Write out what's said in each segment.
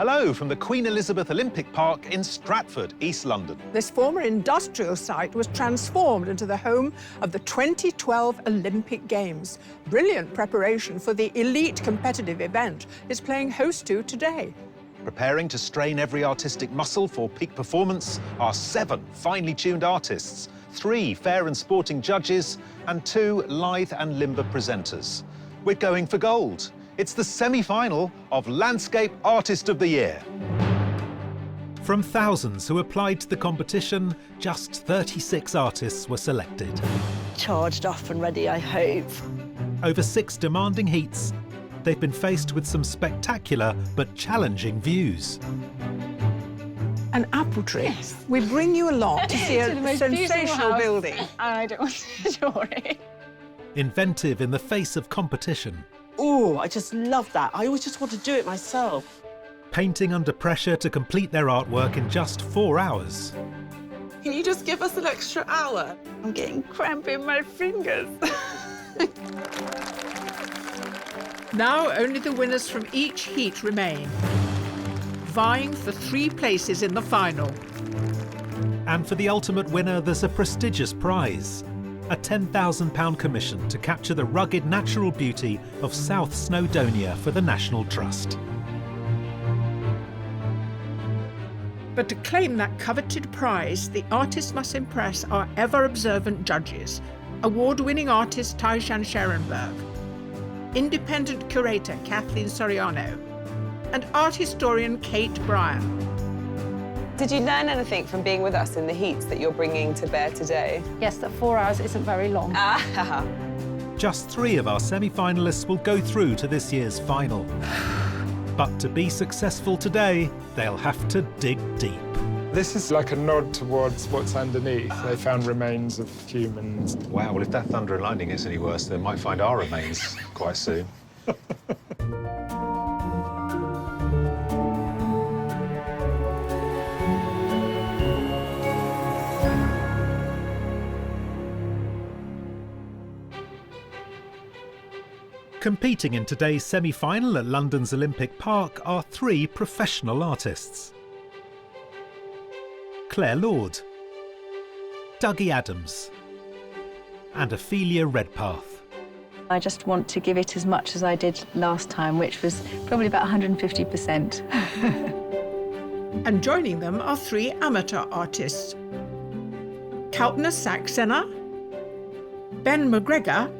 Hello from the Queen Elizabeth Olympic Park in Stratford, East London. This former industrial site was transformed into the home of the 2012 Olympic Games. Brilliant preparation for the elite competitive event it's playing host to today. Preparing to strain every artistic muscle for peak performance are 7 finely tuned artists, 3 fair and sporting judges, and 2 lithe and limber presenters. We're going for gold. It's the semi-final of Landscape Artist of the Year. From thousands who applied to the competition, just 36 artists were selected. Charged up and ready, I hope. Over 6 demanding heats, they've been faced with some spectacular but challenging views. An apple tree. Yes. We bring you along to see a the most sensational building. I don't want to draw it. Inventive in the face of competition. Oh, I just love that. I always just want to do it myself. Painting under pressure to complete their artwork in just 4 hours. Can you just give us an extra hour? I'm getting cramp in my fingers. Now only the winners from each heat remain, vying for 3 places in the final. And for the ultimate winner, there's a prestigious prize. A £10,000 commission to capture the rugged natural beauty of South Snowdonia for the National Trust. But to claim that coveted prize, the artist must impress our ever-observant judges, award-winning artist Taishan Scherenberg, independent curator Kathleen Soriano, and art historian Kate Bryan. Did you learn anything from being with us in the heats that you're bringing to bear today? Yes, that 4 hours isn't very long. Ah. Just 3 of our semi-finalists will go through to this year's final. But to be successful today, they'll have to dig deep. This is like a nod towards what's underneath. They found remains of humans. Wow, well, if that thunder and lightning gets any worse, they might find our remains quite soon. Competing in today's semi-final at London's Olympic Park are 3 professional artists. Claire Lord, Dougie Adams, and Ophelia Redpath. I just want to give it as much as I did last time, which was probably about 150%. And joining them are 3 amateur artists. Kalpna Saxena, Ben McGregor,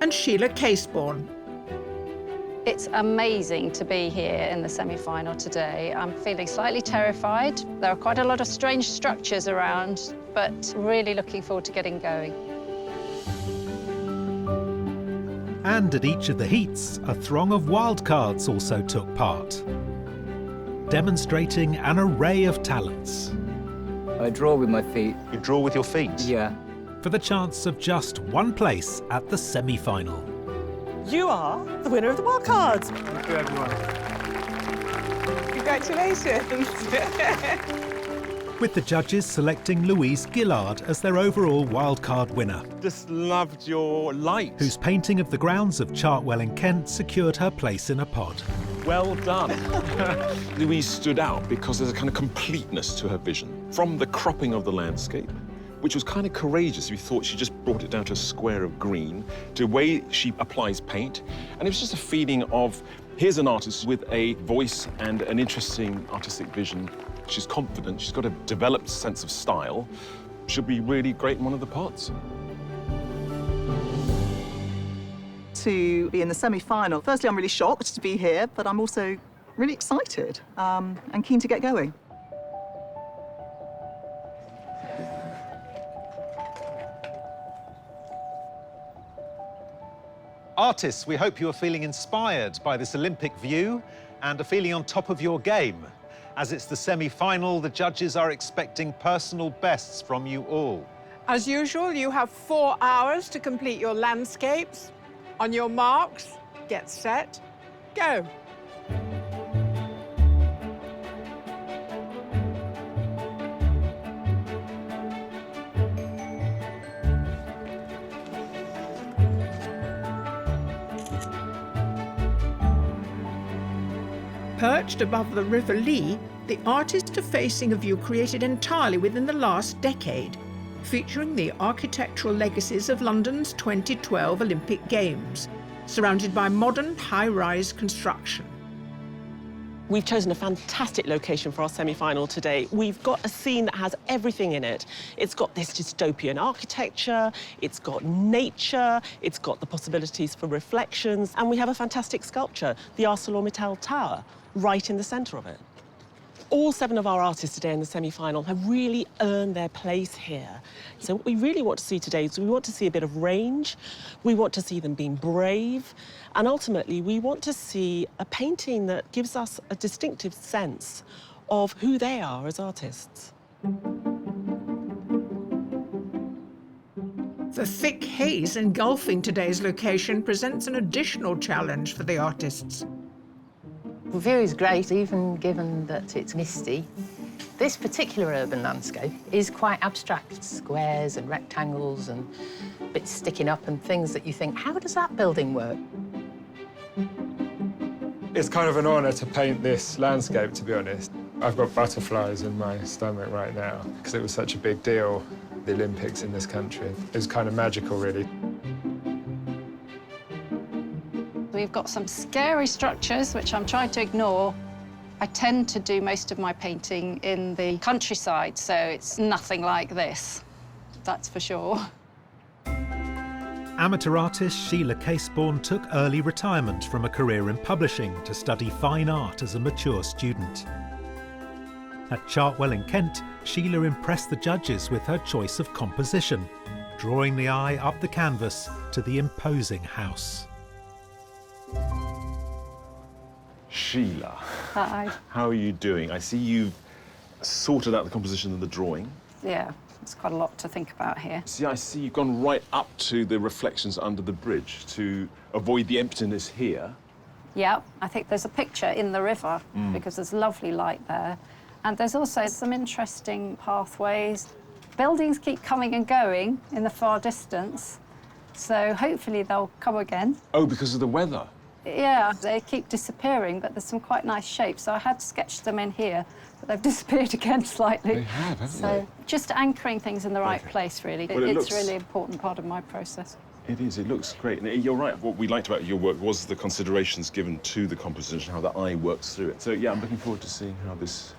and Sheila Caseborn. It's amazing to be here in the semi-final today. I'm feeling slightly terrified. There are quite a lot of strange structures around, but really looking forward to getting going. And at each of the heats, a throng of wildcards also took part, demonstrating an array of talents. I draw with my feet. You draw with your feet? Yeah. For the chance of just 1 place at the semi-final. You are the winner of the wild cards. Thank you, everyone. Congratulations. With the judges selecting Louise Gillard as their overall wildcard winner, Just loved your light. whose painting of the grounds of Chartwell in Kent secured her place in a pod. Well done. Louise stood out because there's a kind of completeness to her vision. From the cropping of the landscape, which was kind of courageous. We thought she just brought it down to a square of green, to the way she applies paint. And it was just a feeling of, here's an artist with a voice and an interesting artistic vision. She's confident, she's got a developed sense of style. She'll be really great in one of the parts. To be in the semi-final. Firstly, I'm really shocked to be here, but I'm also really excited and keen to get going. Artists, we hope you are feeling inspired by this Olympic view and are feeling on top of your game. As it's the semi-final, the judges are expecting personal bests from you all. As usual, you have 4 hours to complete your landscapes. On your marks, get set, go. Perched above the River Lea, the artists are facing a view created entirely within the last decade, featuring the architectural legacies of London's 2012 Olympic Games, surrounded by modern high-rise construction. We've chosen a fantastic location for our semi-final today. We've got a scene that has everything in it. It's got this dystopian architecture, it's got nature, it's got the possibilities for reflections, and we have a fantastic sculpture, the ArcelorMittal Tower, right in the centre of it. All 7 of our artists today in the semi-final have really earned their place here. So what we really want to see today is we want to see a bit of range, we want to see them being brave, and ultimately we want to see a painting that gives us a distinctive sense of who they are as artists. The thick haze engulfing today's location presents an additional challenge for the artists. The view is great, even given that it's misty. This particular urban landscape is quite abstract. Squares and rectangles and bits sticking up and things that you think, how does that building work? It's kind of an honour to paint this landscape, to be honest. I've got butterflies in my stomach right now because it was such a big deal, the Olympics in this country. It was kind of magical, really. We've got some scary structures, which I'm trying to ignore. I tend to do most of my painting in the countryside, so it's nothing like this, that's for sure. Amateur artist Sheila Caseborn took early retirement from a career in publishing to study fine art as a mature student. At Chartwell in Kent, Sheila impressed the judges with her choice of composition, drawing the eye up the canvas to the imposing house. Sheila. Hi. How are you doing? I see you've sorted out the composition and the drawing. Yeah, it's quite a lot to think about here. See, I see you've gone right up to the reflections under the bridge to avoid the emptiness here. Yeah, I think there's a picture in the river because there's lovely light there. And there's also some interesting pathways. Buildings keep coming and going in the far distance, so hopefully they'll come again. Oh, because of the weather? Yeah, they keep disappearing, but there's some quite nice shapes. So I had sketched them in here, but they've disappeared again slightly. They have, haven't so they? Just anchoring things in the right place, really. Well, it's a really important part of my process. It is, it looks great. And you're right, what we liked about your work was the considerations given to the composition, how the eye works through it. So, yeah, I'm looking forward to seeing how this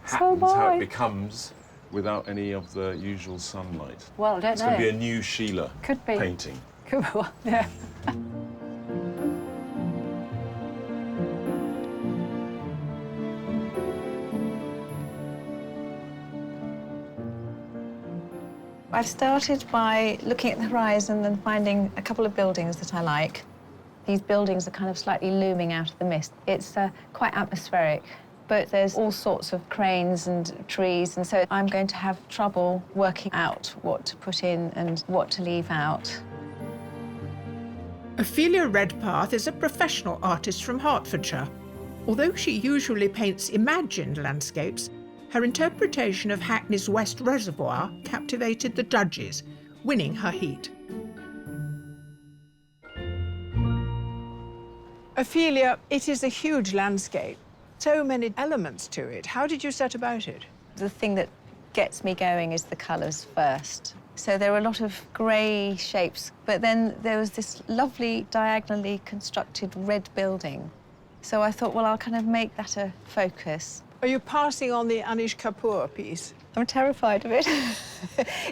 happens, how it becomes without any of the usual sunlight. Well, I don't know. It's going to be a new Sheila Could be. painting. Could be, yeah. I've started by looking at the horizon and finding a couple of buildings that I like. These buildings are kind of slightly looming out of the mist. It's quite atmospheric, but there's all sorts of cranes and trees, and so I'm going to have trouble working out what to put in and what to leave out. Ophelia Redpath is a professional artist from Hertfordshire. Although she usually paints imagined landscapes, her interpretation of Hackney's West Reservoir captivated the judges, winning her heat. Ophelia, it is a huge landscape. So many elements to it. How did you set about it? The thing that gets me going is the colours first. So there were a lot of grey shapes, but then there was this lovely diagonally constructed red building. So I thought, well, I'll kind of make that a focus. Are you passing on the Anish Kapoor piece? I'm terrified of it.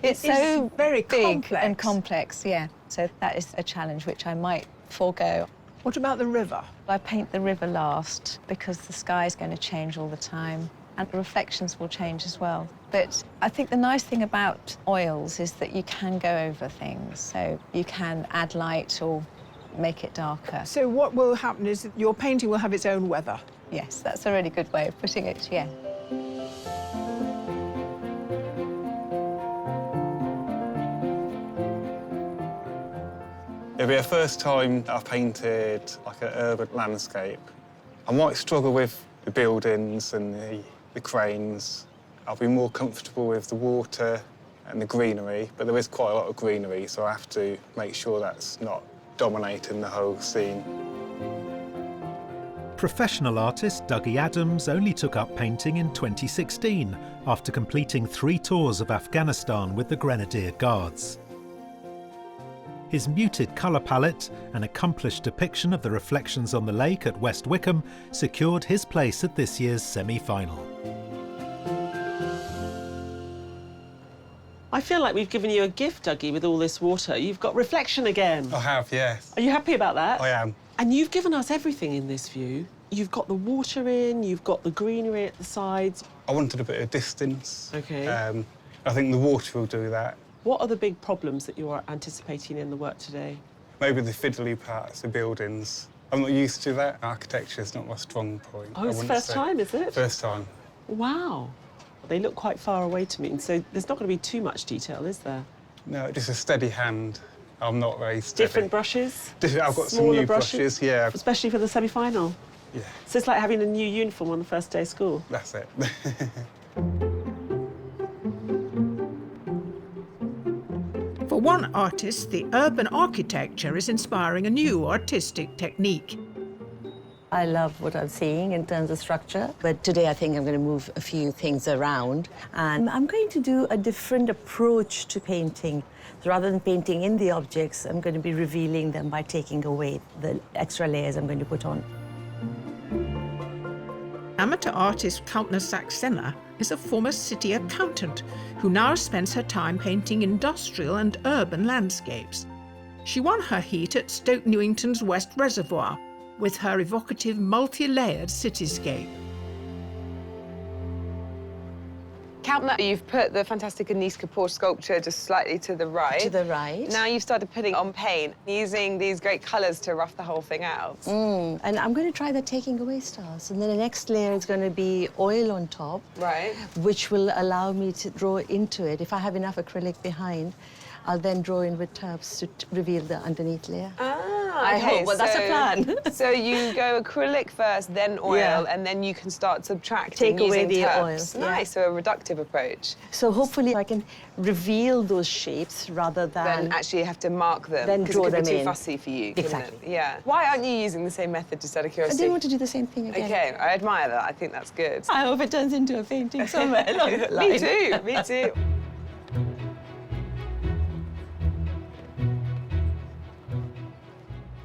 It's so very big complex. and complex, yeah. So that is a challenge which I might forego. What about the river? I paint the river last because the sky is going to change all the time and the reflections will change as well. But I think the nice thing about oils is that you can go over things. So you can add light or make it darker. So what will happen is that your painting will have its own weather. Yes, that's a really good way of putting it, yeah. It'll be the first time I've painted like an urban landscape. I might struggle with the buildings and the cranes. I'll be more comfortable with the water and the greenery, but there is quite a lot of greenery, so I have to make sure that's not dominating the whole scene. Professional artist Dougie Adams only took up painting in 2016 after completing 3 tours of Afghanistan with the Grenadier Guards. His muted colour palette and accomplished depiction of the reflections on the lake at West Wickham secured his place at this year's semi-final. I feel like we've given you a gift, Dougie, with all this water. You've got reflection again. I have, yes. Are you happy about that? I am. And you've given us everything in this view. You've got the water in, you've got the greenery at the sides. I wanted a bit of distance. OK. I think the water will do that. What are the big problems that you are anticipating in the work today? Maybe the fiddly parts, the buildings. I'm not used to that. Architecture's not my strong point. Oh, it's the first time, is it? First time. Wow. They look quite far away to me, so there's not going to be too much detail, is there? No, just a steady hand. I'm not very steady. Different brushes? I've got some new brushes, yeah. Especially for the semi-final? Yeah. So it's like having a new uniform on the first day of school? That's it. For one artist, the urban architecture is inspiring a new artistic technique. I love what I'm seeing in terms of structure, but today I think I'm going to move a few things around. And I'm going to do a different approach to painting. So rather than painting in the objects, I'm going to be revealing them by taking away the extra layers I'm going to put on. Amateur artist Kalpna Saxena is a former city accountant who now spends her time painting industrial and urban landscapes. She won her heat at Stoke Newington's West Reservoir with her evocative multi-layered cityscape. Kalpna, you've put the fantastic Anish Kapoor sculpture just slightly to the right. To the right. Now you've started putting on paint, using these great colours to rough the whole thing out. And I'm going to try the taking away stars. And then the next layer is going to be oil on top. Right. Which will allow me to draw into it. If I have enough acrylic behind, I'll then draw in with turbs to reveal the underneath layer. Ah, I hope, well, that's a plan. So you go acrylic first, then oil, Yeah. and then you can start subtracting Take away using the turbs. oil, yeah. Nice, so a reductive approach. So hopefully I can reveal those shapes rather than... Then actually have to mark them. Then 'cause draw it could them be too in. fussy for you, couldn't Exactly. it? Yeah. Why aren't you using the same method, just out of I curiosity? didn't want to do the same thing again. OK, I admire that. I think that's good. I hope it turns into a painting somewhere along the line. Me too, me too.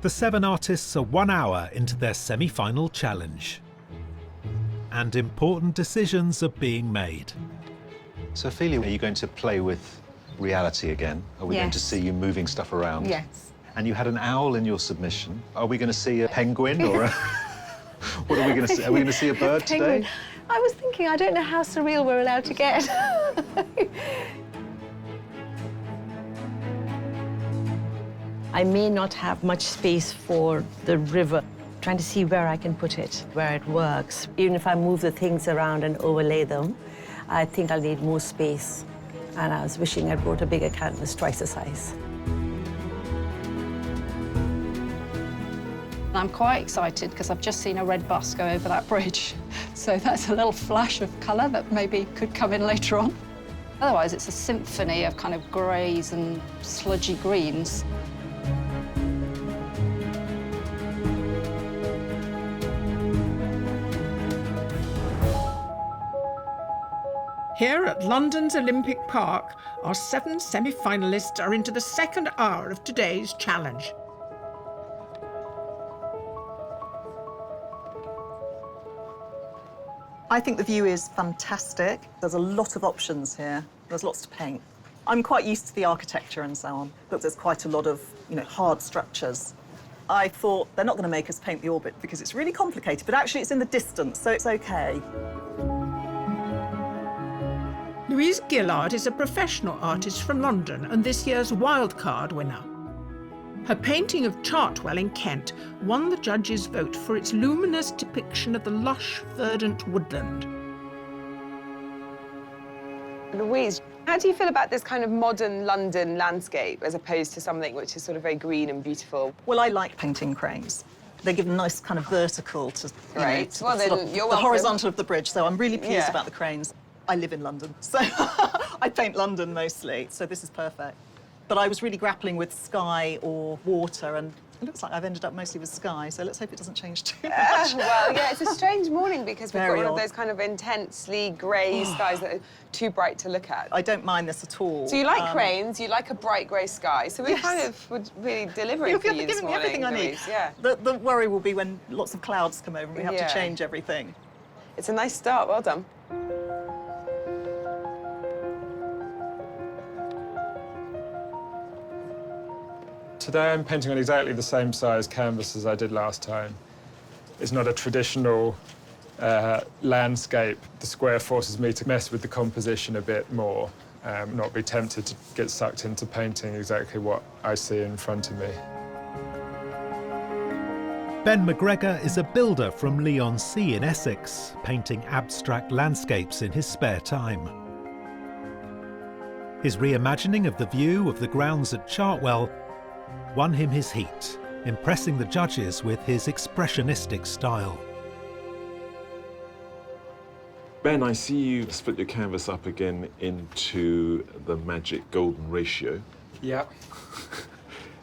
The 7 artists are 1 hour into their semi-final challenge. And important decisions are being made. So, Ophelia, are you going to play with reality again? Are we going to Yes. see you moving stuff around? Yes. And you had an owl in your submission. Are we going to see a penguin or a... What are we going to see? Are we going to see a bird Penguin. today? I was thinking, I don't know how surreal we're allowed to get. I may not have much space for the river. Trying to see where I can put it, where it works. Even if I move the things around and overlay them, I think I'll need more space. And I was wishing I brought a bigger canvas, twice the size. I'm quite excited because I've just seen a red bus go over that bridge. So that's a little flash of colour that maybe could come in later on. Otherwise, it's a symphony of kind of greys and sludgy greens. Here at London's Olympic Park, our 7 semi-finalists are into the second hour of today's challenge. I think the view is fantastic. There's a lot of options here. There's lots to paint. I'm quite used to the architecture and so on, but there's quite a lot of, hard structures. I thought they're not going to make us paint the orbit because it's really complicated, but actually it's in the distance, so it's OK. Louise Gillard is a professional artist from London and this year's wildcard winner. Her painting of Chartwell in Kent won the judges' vote for its luminous depiction of the lush, verdant woodland. Louise, how do you feel about this kind of modern London landscape as opposed to something which is sort of very green and beautiful? Well, I like painting cranes. They give a nice kind of vertical to, Right. to Well, the, then you're the welcome. horizontal of the bridge, so I'm really pleased Yeah. about the cranes. I live in London, so I paint London mostly, so this is perfect. But I was really grappling with sky or water, and It looks like I've ended up mostly with sky, so let's hope it doesn't change too much. Well, yeah, it's a strange morning because we've Very got one of odd. those kind of intensely grey skies that are too bright to look at. I don't mind this at all. So you like cranes, you like a bright grey sky, so we Yes. kind of would really deliver You've it for you this given me morning, everything I need. Louise. Yeah. The worry will be when lots of clouds come over and we have Yeah. to change everything. It's a nice start, well done. Today I'm painting on exactly the same size canvas as I did last time. It's not a traditional landscape. The square forces me to mess with the composition a bit more, not be tempted to get sucked into painting exactly what I see in front of me. Ben McGregor is a builder from Leigh-on-Sea in Essex, painting abstract landscapes in his spare time. His reimagining of the view of the grounds at Chartwell won him his heat, impressing the judges with his expressionistic style. Ben, I see you split your canvas up again into the magic golden ratio. Yeah.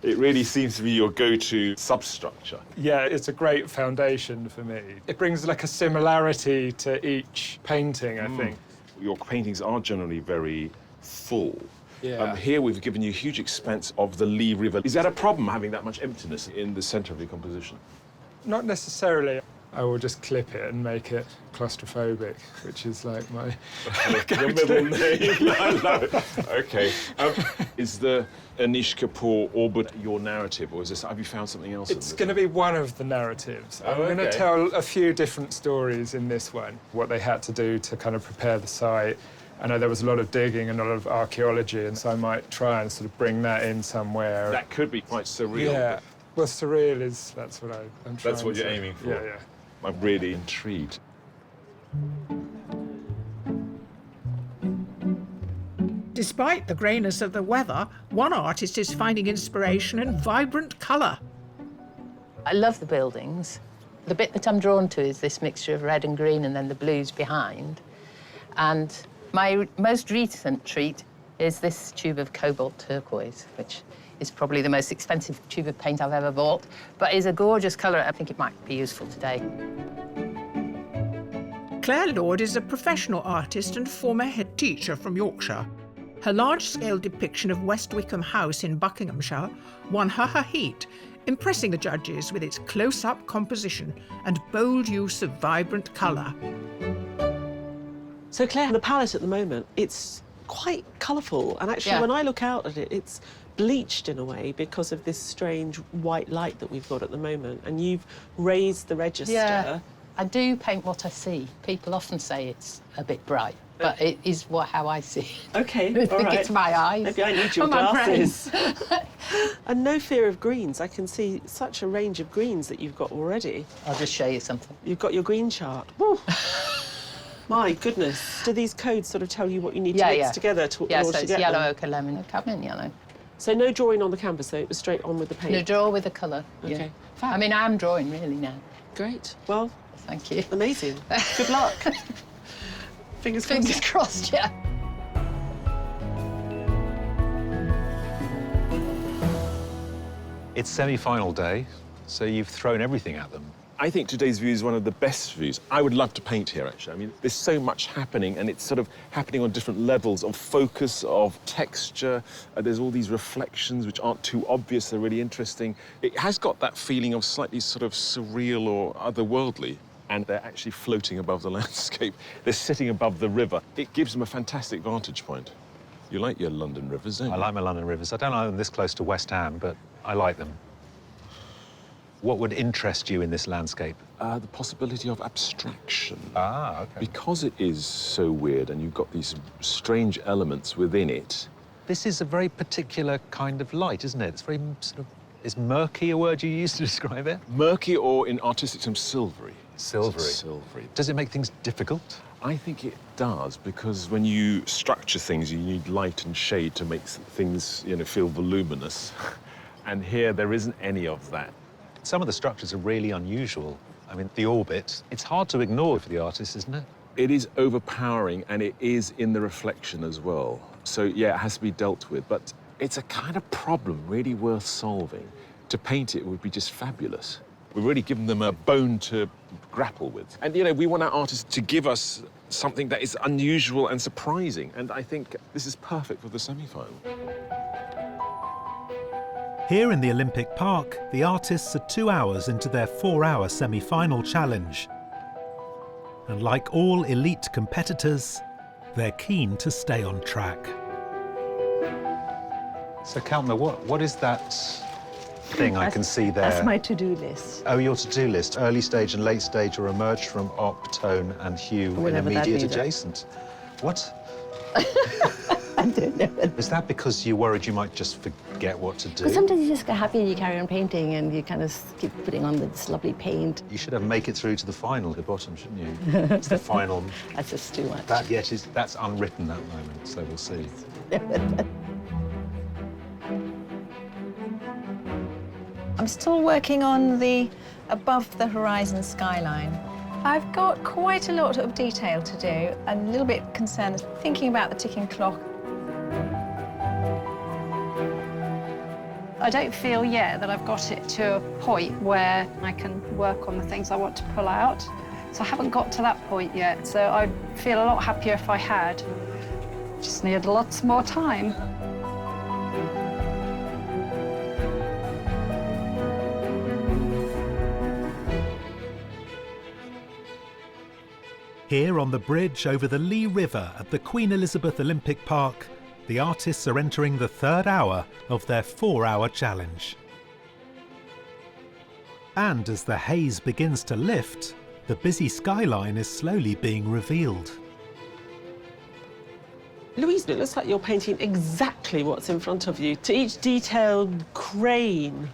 It really seems to be your go-to substructure. Yeah, it's a great foundation for me. It brings like a similarity to each painting, I think. Your paintings are generally very full. Yeah. Here we've given you a huge expanse of the Lea River. Is that a problem, having that much emptiness in the centre of your composition? Not necessarily. I will just clip it and make it claustrophobic, which is like my... Your middle name. I love it. OK. Is the Anish Kapoor orbit your narrative, or is this, have you found something else? It's going to be one of the narratives. I'm going to tell a few different stories in this one, what they had to do to kind of prepare the site. I know there was a lot of digging and a lot of archaeology, and so I might try and sort of bring that in somewhere. That could be quite surreal. Yeah. Well, surreal is, that's what I'm trying to... That's what you're aiming for? Yeah, yeah. I'm really intrigued. Despite the greyness of the weather, one artist is finding inspiration in vibrant colour. I love the buildings. The bit that I'm drawn to is this mixture of red and green and then the blues behind. And my most recent treat is this tube of cobalt turquoise, which is probably the most expensive tube of paint I've ever bought, but is a gorgeous colour. I think it might be useful today. Claire Lord is a professional artist and former head teacher from Yorkshire. Her large-scale depiction of West Wickham House in Buckinghamshire won her heat, impressing the judges with its close-up composition and bold use of vibrant colour. So Claire, the palette at the moment, it's quite colourful, and actually when I look out at it, it's bleached in a way because of this strange white light that we've got at the moment, and you've raised the register. Yeah, I do paint what I see. People often say it's a bit bright, but it is how I see it. OK, I think it's my eyes. Maybe I need your glasses. And no fear of greens. I can see such a range of greens that you've got already. I'll just show you something. You've got your green chart. Woo. My goodness. Do these codes sort of tell you what you need to mix together to Yeah, in order so to it's get yellow, them? ochre, lemon, and cadmium yellow. So no drawing on the canvas, though? It was straight on with the paint? No, draw with the colour. OK. Yeah. Fab. I mean, I am drawing really now. Great. Well, thank you. Amazing. Good luck. Fingers crossed. Fingers crossed, yeah. It's semi-final day, so you've thrown everything at them. I think today's view is one of the best views. I would love to paint here, actually. I mean, there's so much happening, and it's sort of happening on different levels of focus, of texture. There's all these reflections which aren't too obvious. They're really interesting. It has got that feeling of slightly sort of surreal or otherworldly, and they're actually floating above the landscape. They're sitting above the river. It gives them a fantastic vantage point. You like your London rivers, don't you? I like my London rivers. I don't like them this close to West Ham, but I like them. What would interest you in this landscape? The possibility of abstraction. Ah, OK. Because it is so weird and you've got these strange elements within it. This is a very particular kind of light, isn't it? It's very sort of... Is murky a word you use to describe it? Murky, or in artistic terms, silvery. Silvery. Silvery. Does it make things difficult? I think it does, because when you structure things, you need light and shade to make things, you know, feel voluminous. And here, there isn't any of that. Some of the structures are really unusual. I mean, the orbit, it's hard to ignore for the artist, isn't it? It is overpowering, and it is in the reflection as well. So, yeah, it has to be dealt with, but it's a kind of problem really worth solving, to paint it would be just fabulous. We've really given them a bone to grapple with. And, you know, we want our artists to give us something that is unusual and surprising, and I think this is perfect for the semi-final. Here in the Olympic Park, the artists are 2 hours into their 4-hour semi-final challenge. And like all elite competitors, they're keen to stay on track. So, Kalma, what is that thing I can see there? That's my to-do list. Oh, your to-do list. Early stage and late stage are emerged from op, tone and hue in immediate adjacent. What? I don't know. Is that because you're worried you might just forget what to do? But sometimes you just get happy and you carry on painting and you kind of keep putting on this lovely paint. You should have make it through to the final at the bottom, shouldn't you? It's the final. That's just too much. That's unwritten at the moment, so we'll see. I'm still working on the above the horizon skyline. I've got quite a lot of detail to do. I'm a little bit concerned thinking about the ticking clock. I don't feel yet that I've got it to a point where I can work on the things I want to pull out. So I haven't got to that point yet. So I'd feel a lot happier if I had. Just need lots more time. Here on the bridge over the Lea River at the Queen Elizabeth Olympic Park, the artists are entering the 3rd hour of their 4-hour challenge. And as the haze begins to lift, the busy skyline is slowly being revealed. Louise, it looks like you're painting exactly what's in front of you, to each detailed crane.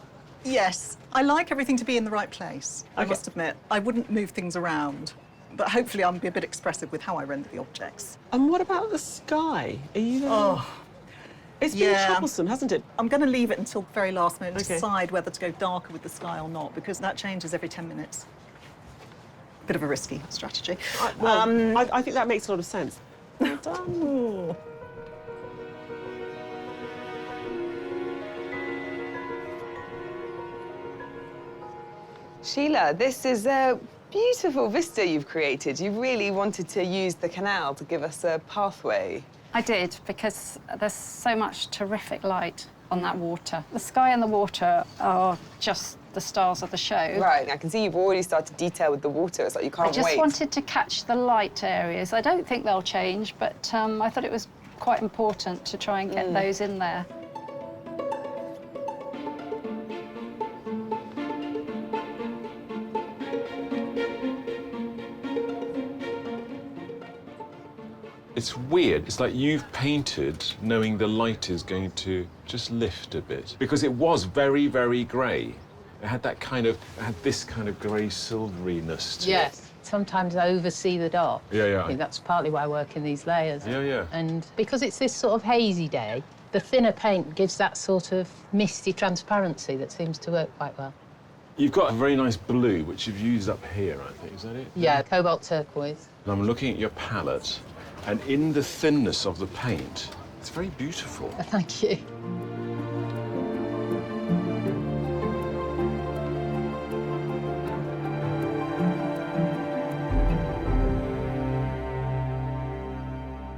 Yes, I like everything to be in the right place, I must admit. I wouldn't move things around, but hopefully I'll be a bit expressive with how I render the objects. And what about the sky? Are you going It's been troublesome, hasn't it? I'm going to leave it until the very last minute to decide whether to go darker with the sky or not, because that changes every 10 minutes. Bit of a risky strategy. I think that makes a lot of sense. Well done. Sheila, this is a beautiful vista you've created. You really wanted to use the canal to give us a pathway. I did, because there's so much terrific light on that water. The sky and the water are just the stars of the show. Right, I can see you've already started detail with the water. It's like you can't wait. I just wanted to catch the light areas. I don't think they'll change, but I thought it was quite important to try and get those in there. It's weird. It's like you've painted knowing the light is going to just lift a bit. Because it was very, very grey. It had that kind of, this kind of grey silveriness to it. Sometimes I oversee the dark. Yeah. I think that's partly why I work in these layers. Yeah. And because it's this sort of hazy day, the thinner paint gives that sort of misty transparency that seems to work quite well. You've got a very nice blue, which you've used up here, I think. Is that it? Yeah, cobalt turquoise. And I'm looking at your palette, and in the thinness of the paint, it's very beautiful. Thank you.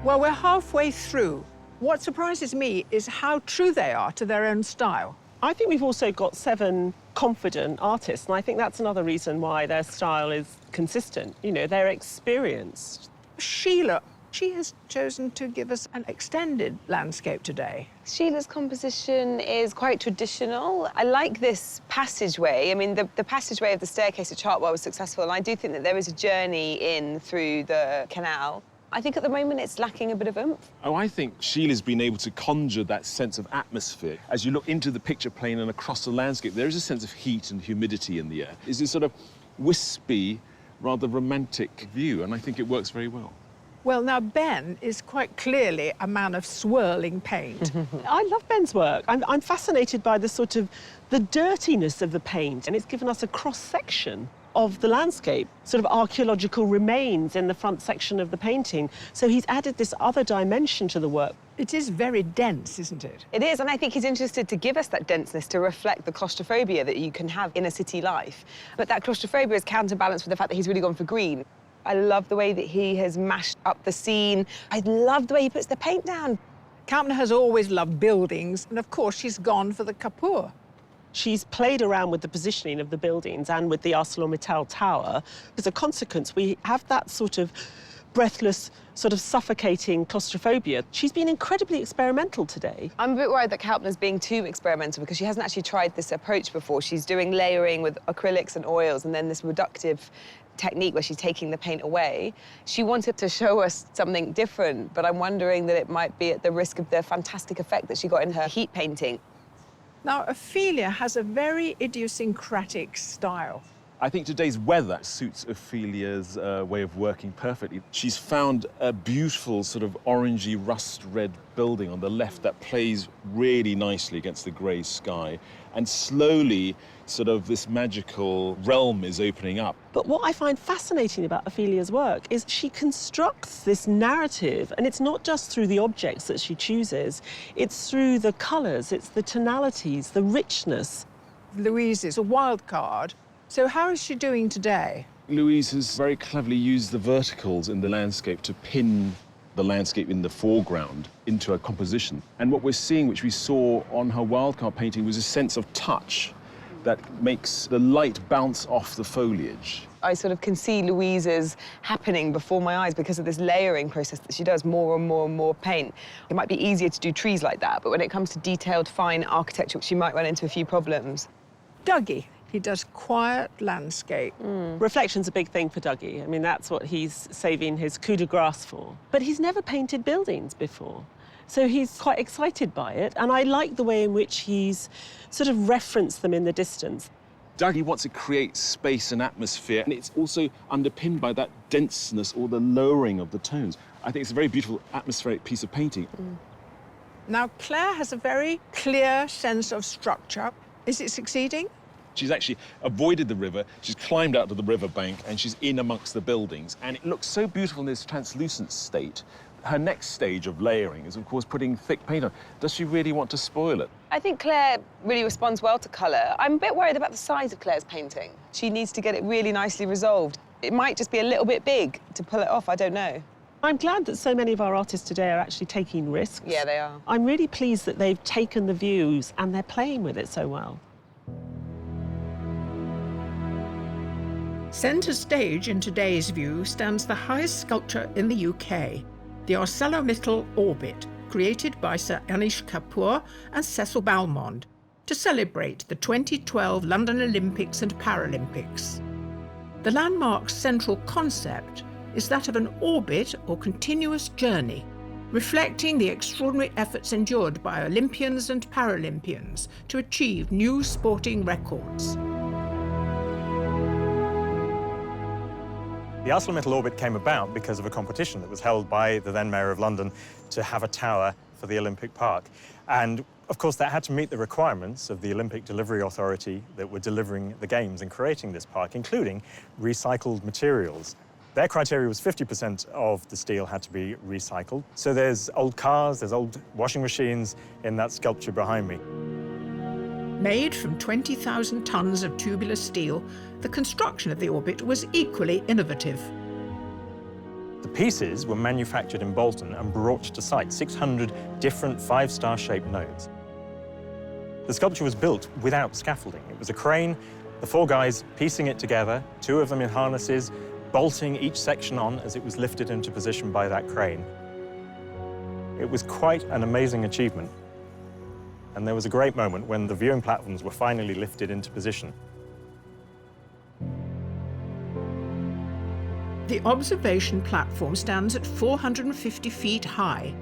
Well, we're halfway through. What surprises me is how true they are to their own style. I think we've also got 7 confident artists, and I think that's another reason why their style is consistent. You know, they're experienced. Sheila, she has chosen to give us an extended landscape today. Sheila's composition is quite traditional. I like this passageway. I mean, the passageway of the staircase at Chartwell was successful, and I do think that there is a journey in through the canal. I think at the moment it's lacking a bit of oomph. Oh, I think Sheila's been able to conjure that sense of atmosphere. As you look into the picture plane and across the landscape, there is a sense of heat and humidity in the air. It's this sort of wispy, rather romantic view, and I think it works very well. Well, now, Ben is quite clearly a man of swirling paint. I love Ben's work. I'm fascinated by the sort of the dirtiness of the paint, and it's given us a cross-section of the landscape, sort of archaeological remains in the front section of the painting. So he's added this other dimension to the work. It is very dense, isn't it? It is, and I think he's interested to give us that denseness to reflect the claustrophobia that you can have in a city life. But that claustrophobia is counterbalanced with the fact that he's really gone for green. I love the way that he has mashed up the scene. I love the way he puts the paint down. Kampner has always loved buildings, and of course she's gone for the Kapoor. She's played around with the positioning of the buildings and with the ArcelorMittal tower. As a consequence, we have that sort of breathless, sort of suffocating claustrophobia. She's been incredibly experimental today. I'm a bit worried that Kampner's being too experimental because she hasn't actually tried this approach before. She's doing layering with acrylics and oils and then this reductive technique where she's taking the paint away. She wanted to show us something different, but I'm wondering that it might be at the risk of the fantastic effect that she got in her heat painting. Now, Ophelia has a very idiosyncratic style. I think today's weather suits Ophelia's way of working perfectly. She's found a beautiful sort of orangey rust red building on the left that plays really nicely against the grey sky. And slowly, sort of this magical realm is opening up. But what I find fascinating about Ophelia's work is she constructs this narrative, and it's not just through the objects that she chooses, it's through the colours, it's the tonalities, the richness. Louise is a wild card. So how is she doing today? Louise has very cleverly used the verticals in the landscape to pin the landscape in the foreground into a composition. And what we're seeing, which we saw on her wildcard painting, was a sense of touch that makes the light bounce off the foliage. I sort of can see Louise's happening before my eyes because of this layering process that she does, more and more and more paint. It might be easier to do trees like that, but when it comes to detailed, fine architecture, she might run into a few problems. Dougie. He does quiet landscape. Reflection's a big thing for Dougie. I mean, that's what he's saving his coup de grace for. But he's never painted buildings before, so he's quite excited by it, and I like the way in which he's sort of referenced them in the distance. Dougie wants to create space and atmosphere, and it's also underpinned by that denseness or the lowering of the tones. I think it's a very beautiful atmospheric piece of painting. Now, Claire has a very clear sense of structure. Is it succeeding? She's actually avoided the river, she's climbed out to the riverbank, and she's in amongst the buildings. And it looks so beautiful in this translucent state. Her next stage of layering is, of course, putting thick paint on. Does she really want to spoil it? I think Claire really responds well to colour. I'm a bit worried about the size of Claire's painting. She needs to get it really nicely resolved. It might just be a little bit big to pull it off, I don't know. I'm glad that so many of our artists today are actually taking risks. Yeah, they are. I'm really pleased that they've taken the views and they're playing with it so well. Centre stage in today's view stands the highest sculpture in the UK, the ArcelorMittal Orbit, created by Sir Anish Kapoor and Cecil Balmond to celebrate the 2012 London Olympics and Paralympics. The landmark's central concept is that of an orbit or continuous journey, reflecting the extraordinary efforts endured by Olympians and Paralympians to achieve new sporting records. The ArcelorMittal Orbit came about because of a competition that was held by the then Mayor of London to have a tower for the Olympic Park. And, of course, that had to meet the requirements of the Olympic Delivery Authority that were delivering the Games and creating this park, including recycled materials. Their criteria was 50% of the steel had to be recycled. So there's old cars, there's old washing machines in that sculpture behind me. Made from 20,000 tons of tubular steel, the construction of the orbit was equally innovative. The pieces were manufactured in Bolton and brought to site, 600 different five-star shaped nodes. The sculpture was built without scaffolding. It was a crane, the four guys piecing it together, two of them in harnesses, bolting each section on as it was lifted into position by that crane. It was quite an amazing achievement. And there was a great moment when the viewing platforms were finally lifted into position. The observation platform stands at 450 feet high,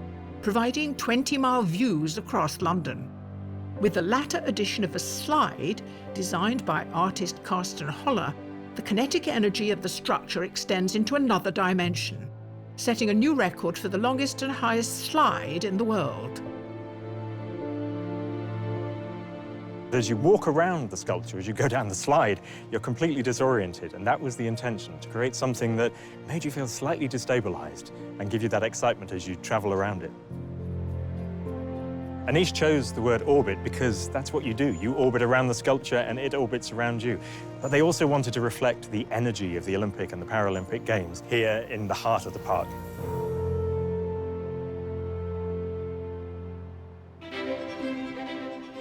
providing 20-mile views across London. With the latter addition of a slide, designed by artist Carsten Holler, the kinetic energy of the structure extends into another dimension, setting a new record for the longest and highest slide in the world. As you walk around the sculpture, as you go down the slide, you're completely disoriented, and that was the intention, to create something that made you feel slightly destabilized and give you that excitement as you travel around it. Anish chose the word orbit because that's what you do. You orbit around the sculpture and it orbits around you. But they also wanted to reflect the energy of the Olympic and the Paralympic Games here in the heart of the park.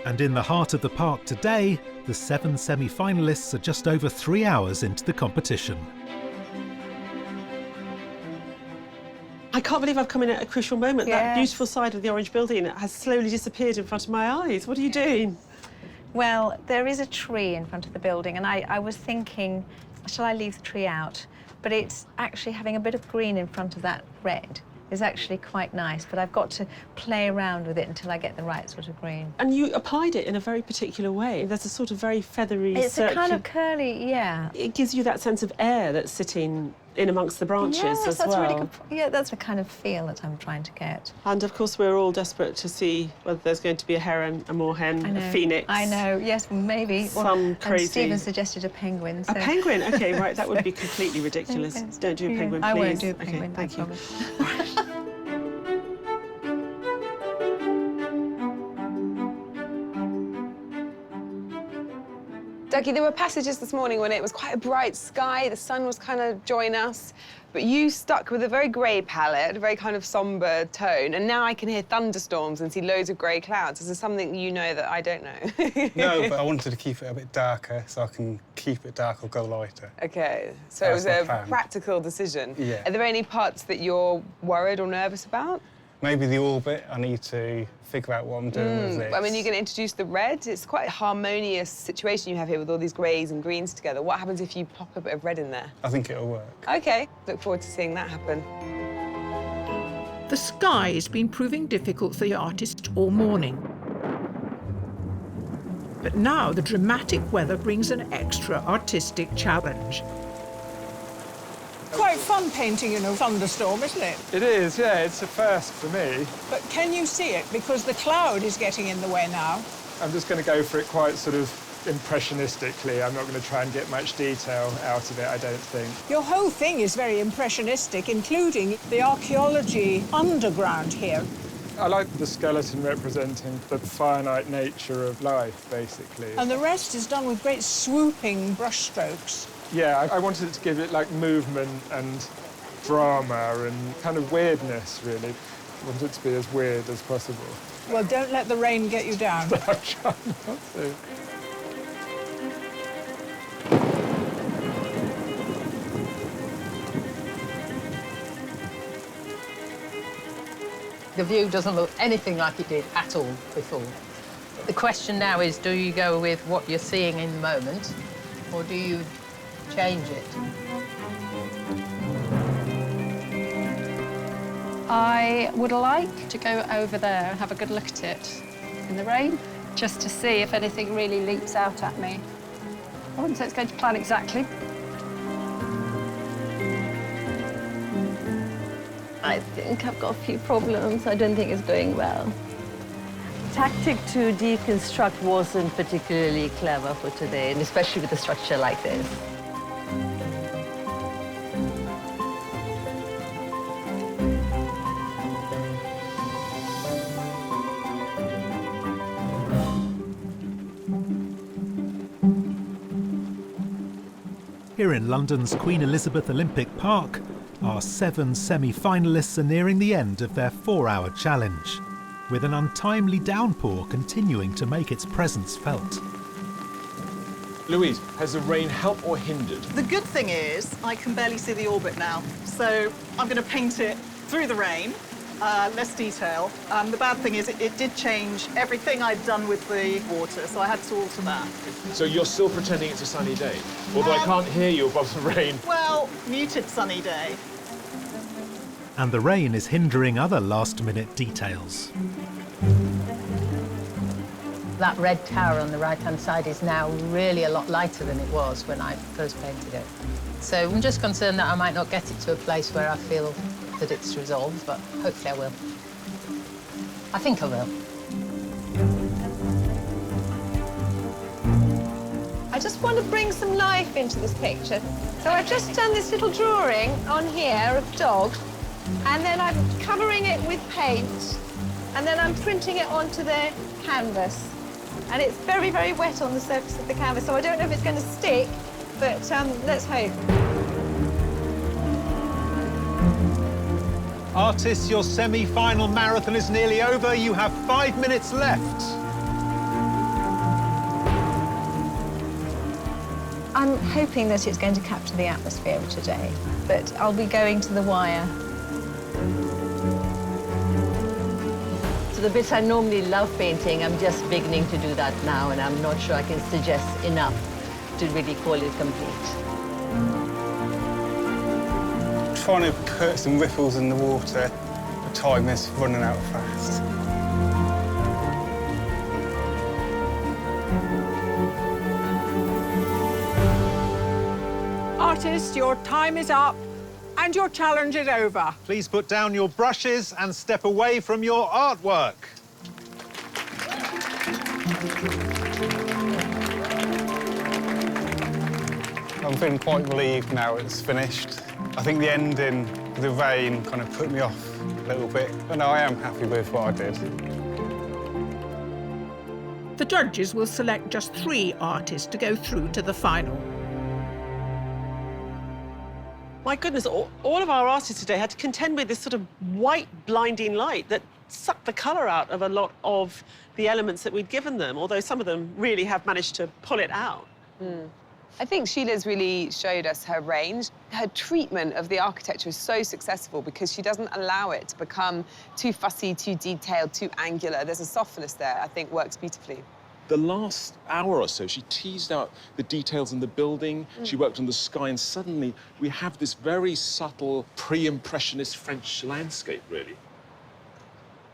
And in the heart of the park today, the 7 semi-finalists are just over 3 hours into the competition. I can't believe I've come in at a crucial moment. Yes. That beautiful side of the orange building has slowly disappeared in front of my eyes. What are you doing? Well, there is a tree in front of the building, and I was thinking, shall I leave the tree out? But it's actually having a bit of green in front of that red is actually quite nice, but I've got to play around with it until I get the right sort of green. And you applied it in a very particular way. There's a sort of very feathery, It's a kind of curly, yeah. It gives you that sense of air that's sitting in amongst the branches Yes, as that's well. really good. Yeah, that's the kind of feel that I'm trying to get. And of course, we're all desperate to see whether there's going to be a heron, a moorhen, a phoenix. I know, yes, maybe. Some crazy. And Stephen suggested a penguin. So. A penguin? OK, right, that would be completely ridiculous. Yes. Don't do a penguin, please. I won't do a penguin, OK, thank you. Dougie, there were passages this morning when it was quite a bright sky, the sun was kind of joining us, but you stuck with a very grey palette, a very kind of sombre tone, and now I can hear thunderstorms and see loads of grey clouds. Is there something you know that I don't know? No, but I wanted to keep it a bit darker, so I can keep it dark or go lighter. OK, so it was a practical decision. Yeah. Are there any parts that you're worried or nervous about? Maybe the orbit. I need to figure out what I'm doing with this. I mean, you're going to introduce the red. It's quite a harmonious situation you have here with all these greys and greens together. What happens if you plop a bit of red in there? I think it'll work. OK, look forward to seeing that happen. The sky's been proving difficult for the artist all morning. But now the dramatic weather brings an extra artistic challenge. Quite fun painting in a thunderstorm, isn't it? It is, yeah, it's a first for me. But can you see it? Because the cloud is getting in the way now. I'm just going to go for it quite sort of impressionistically. I'm not going to try and get much detail out of it, I don't think. Your whole thing is very impressionistic, including the archaeology underground here. I like the skeleton representing the finite nature of life, basically. And the rest is done with great swooping brushstrokes. Yeah, I wanted it to give it, like, movement and drama and kind of weirdness, really. I wanted it to be as weird as possible. Well, don't let the rain get you down. I'm trying not to. The view doesn't look anything like it did at all before. The question now is, do you go with what you're seeing in the moment, or do you change it? I would like to go over there and have a good look at it in the rain, just to see if anything really leaps out at me. I wouldn't say it's going to plan exactly. I think I've got a few problems. I don't think it's going well. Tactic to deconstruct wasn't particularly clever for today, and especially with a structure like this. Here in London's Queen Elizabeth Olympic Park, our 7 semi-finalists are nearing the end of their 4-hour challenge, with an untimely downpour continuing to make its presence felt. Louise, has the rain helped or hindered? The good thing is I can barely see the orbit now, so I'm going to paint it through the rain, less detail. The bad thing is it did change everything I'd done with the water, so I had to alter that. So you're still pretending it's a sunny day? Although I can't hear you above the rain. Well, muted sunny day. And the rain is hindering other last-minute details. That red tower on the right-hand side is now really a lot lighter than it was when I first painted it. So I'm just concerned that I might not get it to a place where I feel that it's resolved, but hopefully I will. I think I will. just want to bring some life into this picture. So I've just done this little drawing on here of dog, and then I'm covering it with paint, and then I'm printing it onto the canvas. And it's very, very wet on the surface of the canvas, so I don't know if it's going to stick, but let's hope. Artists, your semi-final marathon is nearly over. You have 5 minutes left. I'm hoping that it's going to capture the atmosphere of today, but I'll be going to the wire. So the bits I normally love painting, I'm just beginning to do that now, and I'm not sure I can suggest enough to really call it complete. Trying to put some ripples in the water, the time is running out fast. Artists, your time is up and your challenge is over. Please put down your brushes and step away from your artwork. I'm feeling quite relieved now it's finished. I think the ending, the rain, kind of put me off a little bit, but no, I am happy with what I did. The judges will select just 3 artists to go through to the final. My goodness, all of our artists today had to contend with this sort of white, blinding light that sucked the colour out of a lot of the elements that we'd given them, although some of them really have managed to pull it out. I think Sheila's really showed us her range. Her treatment of the architecture is so successful because she doesn't allow it to become too fussy, too detailed, too angular. There's a softness there I think works beautifully. The last hour or so, she teased out the details in the building, she worked on the sky, and suddenly we have this very subtle, pre-impressionist French landscape, really.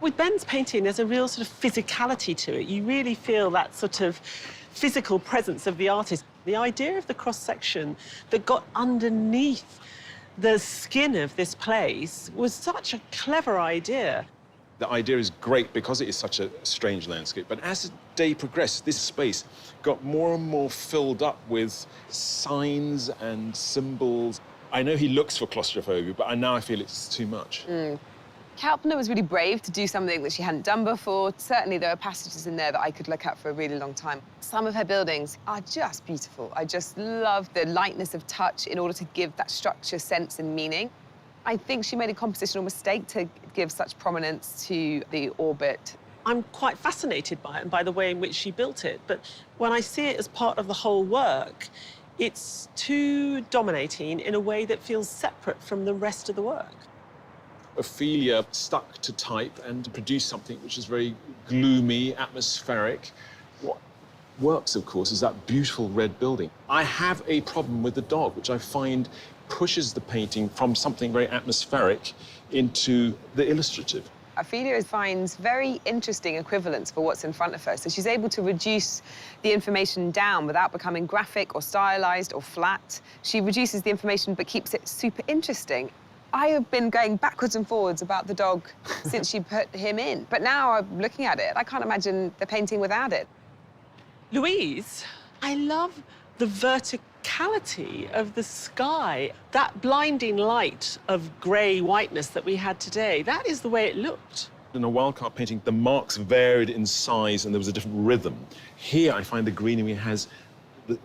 With Ben's painting, there's a real sort of physicality to it. You really feel that sort of physical presence of the artist. The idea of the cross-section that got underneath the skin of this place was such a clever idea. The idea is great because it is such a strange landscape, but as the day progressed, this space got more and more filled up with signs and symbols. I know he looks for claustrophobia, but now I feel it's too much. Kalpana was really brave to do something that she hadn't done before. Certainly there are passages in there that I could look at for a really long time. Some of her buildings are just beautiful. I just love the lightness of touch in order to give that structure, sense and meaning. I think she made a compositional mistake to give such prominence to the orbit. I'm quite fascinated by it and by the way in which she built it, but when I see it as part of the whole work, it's too dominating in a way that feels separate from the rest of the work. Ophelia stuck to type and produced something which is very gloomy, atmospheric. What works, of course, is that beautiful red building. I have a problem with the dog, which I find pushes the painting from something very atmospheric into the illustrative. Ophelia finds very interesting equivalents for what's in front of her. So she's able to reduce the information down without becoming graphic or stylized or flat. She reduces the information but keeps it super interesting. I have been going backwards and forwards about the dog since she put him in. But now I'm looking at it, I can't imagine the painting without it. Louise, I love the verticality of the sky. That blinding light of grey whiteness that we had today, that is the way it looked. In a wildcard painting, the marks varied in size and there was a different rhythm. Here, I find the greenery has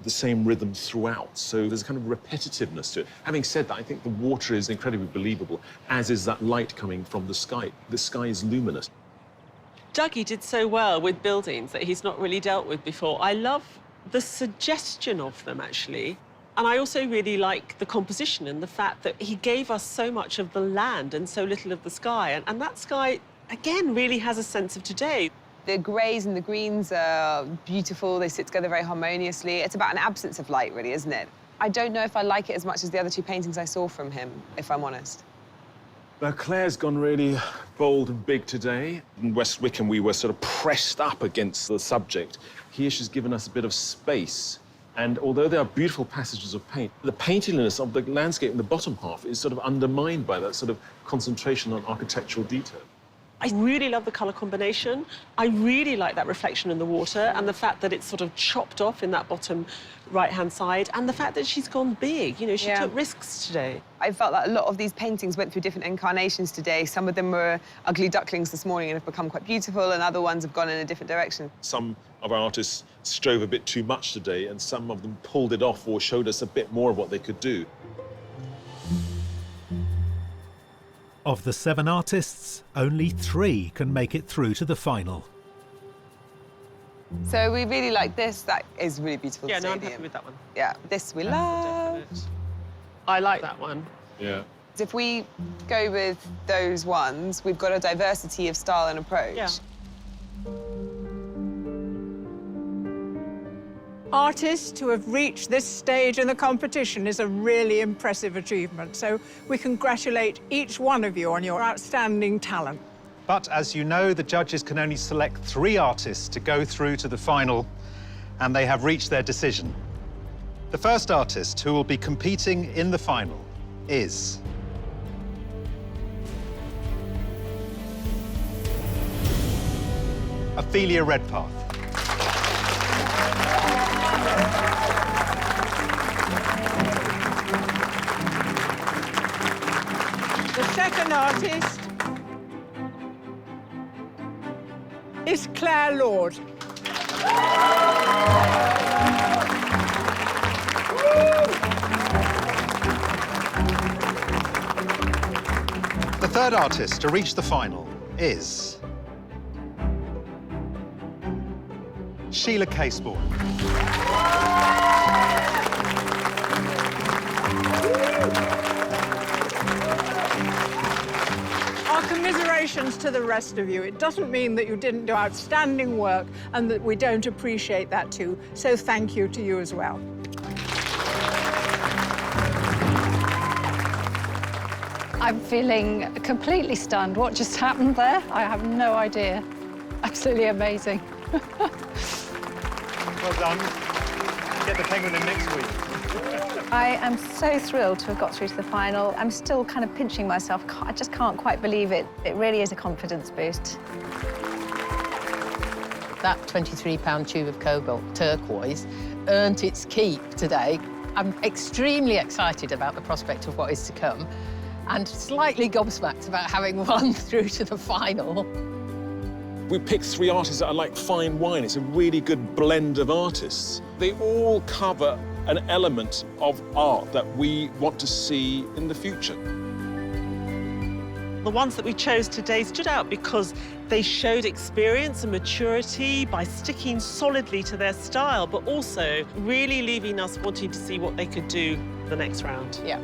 the same rhythm throughout, so there's a kind of repetitiveness to it. Having said that, I think the water is incredibly believable, as is that light coming from the sky. The sky is luminous. Dougie did so well with buildings that he's not really dealt with before. I love the suggestion of them, actually. And I also really like the composition and the fact that he gave us so much of the land and so little of the sky. And that sky, again, really has a sense of today. The greys and the greens are beautiful. They sit together very harmoniously. It's about an absence of light, really, isn't it? I don't know if I like it as much as the other 2 paintings I saw from him, if I'm honest. Now, Claire's gone really bold and big today. In West Wickham, we were sort of pressed up against the subject. Here, she's given us a bit of space. And although there are beautiful passages of paint, the paintiness of the landscape in the bottom half is sort of undermined by that sort of concentration on architectural detail. I really love the colour combination. I really like that reflection in the water and the fact that it's sort of chopped off in that bottom right-hand side, and the fact that she's gone big. You know, she took risks today. I felt that a lot of these paintings went through different incarnations today. Some of them were ugly ducklings this morning and have become quite beautiful, and other ones have gone in a different direction. Some of our artists strove a bit too much today, and some of them pulled it off or showed us a bit more of what they could do. Of the 7 artists, only 3 can make it through to the final. So we really like this. That is really beautiful. Yeah, no, I'm happy with that one. Yeah, this we love. I like that one. Yeah. If we go with those ones, we've got a diversity of style and approach. Yeah. Artists who have reached this stage in the competition is a really impressive achievement. So we congratulate each one of you on your outstanding talent. But as you know, the judges can only select 3 artists to go through to the final, and they have reached their decision. The first artist who will be competing in the final is Ophelia Redpath. The second artist is Claire Lord. The third artist to reach the final is Sheila Caseborn. Our commiserations to the rest of you. It doesn't mean that you didn't do outstanding work and that we don't appreciate that too. So thank you to you as well. I'm feeling completely stunned. What just happened there? I have no idea. Absolutely amazing. Well done. Get the penguin in next week. I am so thrilled to have got through to the final. I'm still kind of pinching myself. I just can't quite believe it. It really is a confidence boost. That £23 tube of cobalt turquoise earned its keep today. I'm extremely excited about the prospect of what is to come and slightly gobsmacked about having won through to the final. We picked 3 artists that are like fine wine. It's a really good blend of artists. They all cover an element of art that we want to see in the future. The ones that we chose today stood out because they showed experience and maturity by sticking solidly to their style, but also really leaving us wanting to see what they could do the next round. Yeah.